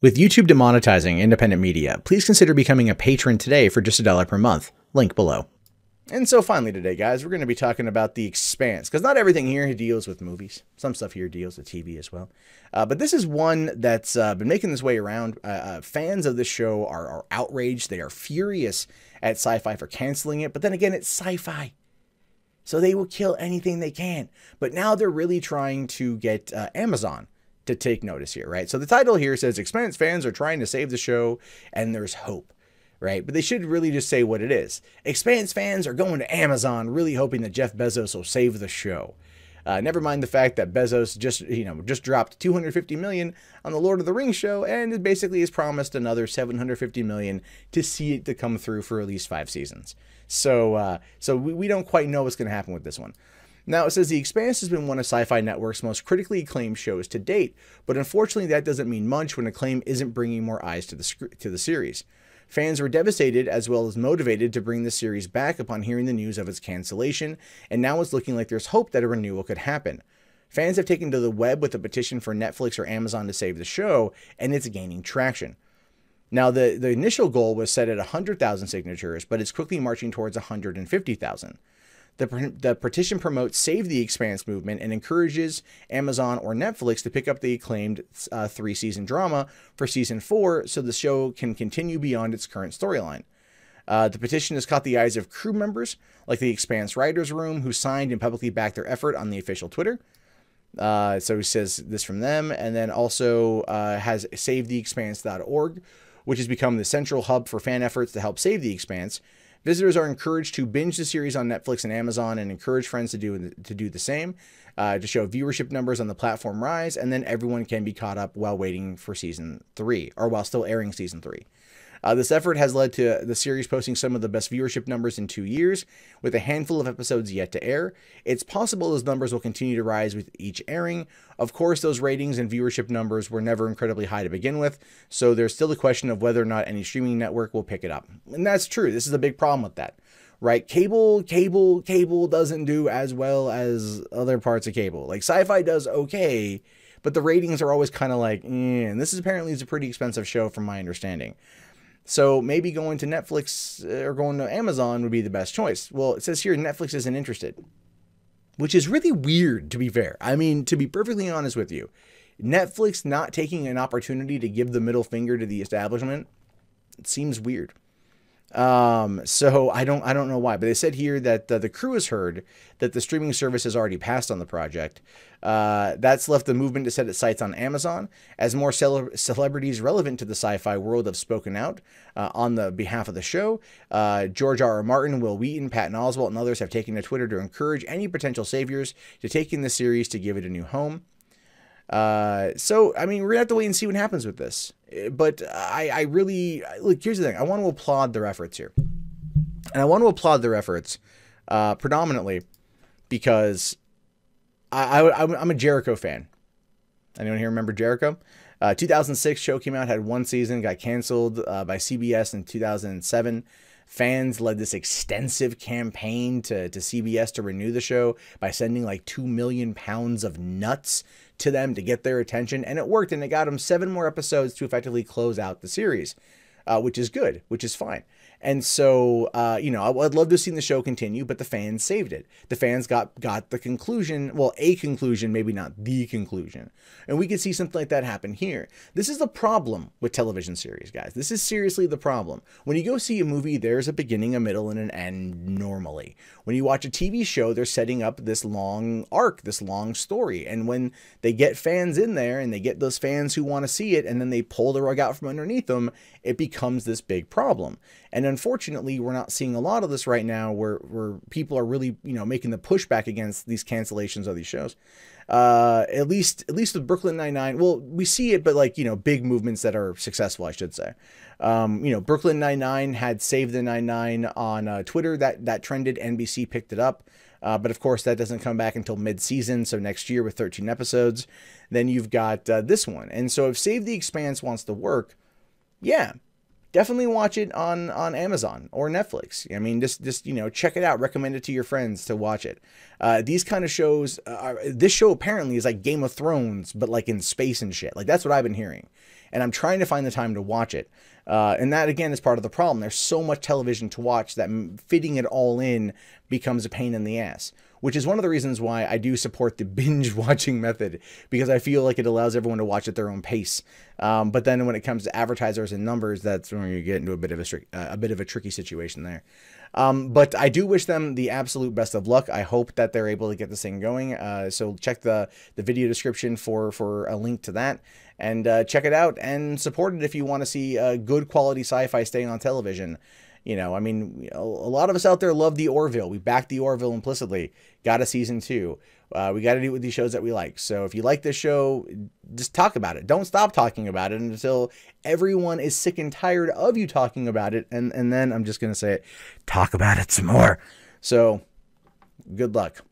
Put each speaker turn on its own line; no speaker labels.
With YouTube demonetizing independent media, please consider becoming a patron today for just $1 per month. Link below. And so finally today, guys, we're going to be talking about The Expanse, because not everything here deals with movies. Some stuff here deals with TV as well. But this is one that's been making this way around. Fans of this show are outraged. They are furious at Sci-Fi for canceling it. But then again, it's Sci-Fi, so they will kill anything they can. But now they're really trying to get Amazon to take notice here, right? So the title here says, Expanse fans are trying to save the show, and there's hope. Right? But they should really just say what it is. Expanse fans are going to Amazon really hoping that Jeff Bezos will save the show. Never mind the fact that Bezos just dropped $250 million on the Lord of the Rings show, and it basically has promised another $750 million to see it to come through for at least 5 seasons. So we don't quite know what's going to happen with this one. Now, it says The Expanse has been one of Sci-Fi Network's most critically acclaimed shows to date, but unfortunately that doesn't mean much when acclaim isn't bringing more eyes to the series. Fans were devastated as well as motivated to bring the series back upon hearing the news of its cancellation, and now it's looking like there's hope that a renewal could happen. Fans have taken to the web with a petition for Netflix or Amazon to save the show, and it's gaining traction. Now, the initial goal was set at 100,000 signatures, but it's quickly marching towards 150,000. The petition promotes Save the Expanse movement and encourages Amazon or Netflix to pick up the acclaimed 3-season drama for season 4 so the show can continue beyond its current storyline. The petition has caught the eyes of crew members like the Expanse Writers Room, who signed and publicly backed their effort on the official Twitter. So he says this from them, and then also has SaveTheExpanse.org, which has become the central hub for fan efforts to help save the Expanse. Visitors are encouraged to binge the series on Netflix and Amazon and encourage friends to do the same, to show viewership numbers on the platform rise, and then everyone can be caught up while waiting for season 3, or while still airing season 3. This effort has led to the series posting some of the best viewership numbers in 2 years, with a handful of episodes yet to air. It's possible those numbers will continue to rise with each airing. Of course, those ratings and viewership numbers were never incredibly high to begin with, so there's still a question of whether or not any streaming network will pick it up. And that's true. This is a big problem with that, right? Cable doesn't do as well as other parts of cable. Like, Sci-Fi does okay, but the ratings are always kind of like, and this is apparently a pretty expensive show from my understanding. So maybe going to Netflix or going to Amazon would be the best choice. Well, it says here Netflix isn't interested, which is really weird, to be fair. I mean, to be perfectly honest with you, Netflix not taking an opportunity to give the middle finger to the establishment, it seems weird. So I don't know why, but they said here that the crew has heard that the streaming service has already passed on the project. That's left the movement to set its sights on Amazon, as more celebrities relevant to the sci-fi world have spoken out on the behalf of the show. George R.R. Martin, Will Wheaton, Patton Oswalt, and others have taken to Twitter to encourage any potential saviors to take in the series to give it a new home. So, I mean, we're gonna have to wait and see what happens with this. But I really, look, here's the thing. I want to applaud their efforts here. And I want to applaud their efforts predominantly because I'm a Jericho fan. Anyone here remember Jericho? 2006 show came out, had 1 season, got canceled by CBS in 2007. Fans led this extensive campaign to CBS to renew the show by sending like 2 million pounds of nuts to them to get their attention. And it worked, and it got them 7 more episodes to effectively close out the series, which is good, which is fine. And so, I'd love to see the show continue, but the fans saved it. The fans got the conclusion, well, a conclusion, maybe not the conclusion. And we could see something like that happen here. This is the problem with television series, guys. This is seriously the problem. When you go see a movie, there's a beginning, a middle, and an end normally. When you watch a TV show, they're setting up this long arc, this long story. And when they get fans in there, and they get those fans who want to see it, and then they pull the rug out from underneath them, it becomes this big problem. And unfortunately, we're not seeing a lot of this right now where people are really, making the pushback against these cancellations of these shows. At least with Brooklyn Nine-Nine, well, we see it, but like, big movements that are successful, I should say. Brooklyn Nine-Nine had Save the Nine-Nine on Twitter. That trended. NBC picked it up. But of course, that doesn't come back until mid-season, so next year with 13 episodes. Then you've got this one. And so if Save the Expanse wants to work, yeah, definitely watch it on Amazon or Netflix. I mean, just check it out. Recommend it to your friends to watch it. These kind of shows, this show apparently is like Game of Thrones, but like in space and shit. Like, that's what I've been hearing. and I'm trying to find the time to watch it. And that, again, is part of the problem. There's so much television to watch that fitting it all in becomes a pain in the ass, which is one of the reasons why I do support the binge watching method, because I feel like it allows everyone to watch at their own pace. But then when it comes to advertisers and numbers, that's when you get into a bit of a tricky situation there. But I do wish them the absolute best of luck. I hope that they're able to get this thing going. So check the video description for a link to that, and check it out and support it if you want to see good quality sci-fi staying on television. You know, I mean, a lot of us out there love the Orville. We backed the Orville implicitly. Got a season 2. We got to do it with these shows that we like. So if you like this show, just talk about it. Don't stop talking about it until everyone is sick and tired of you talking about it. And then I'm just going to say it, talk about it some more. So good luck.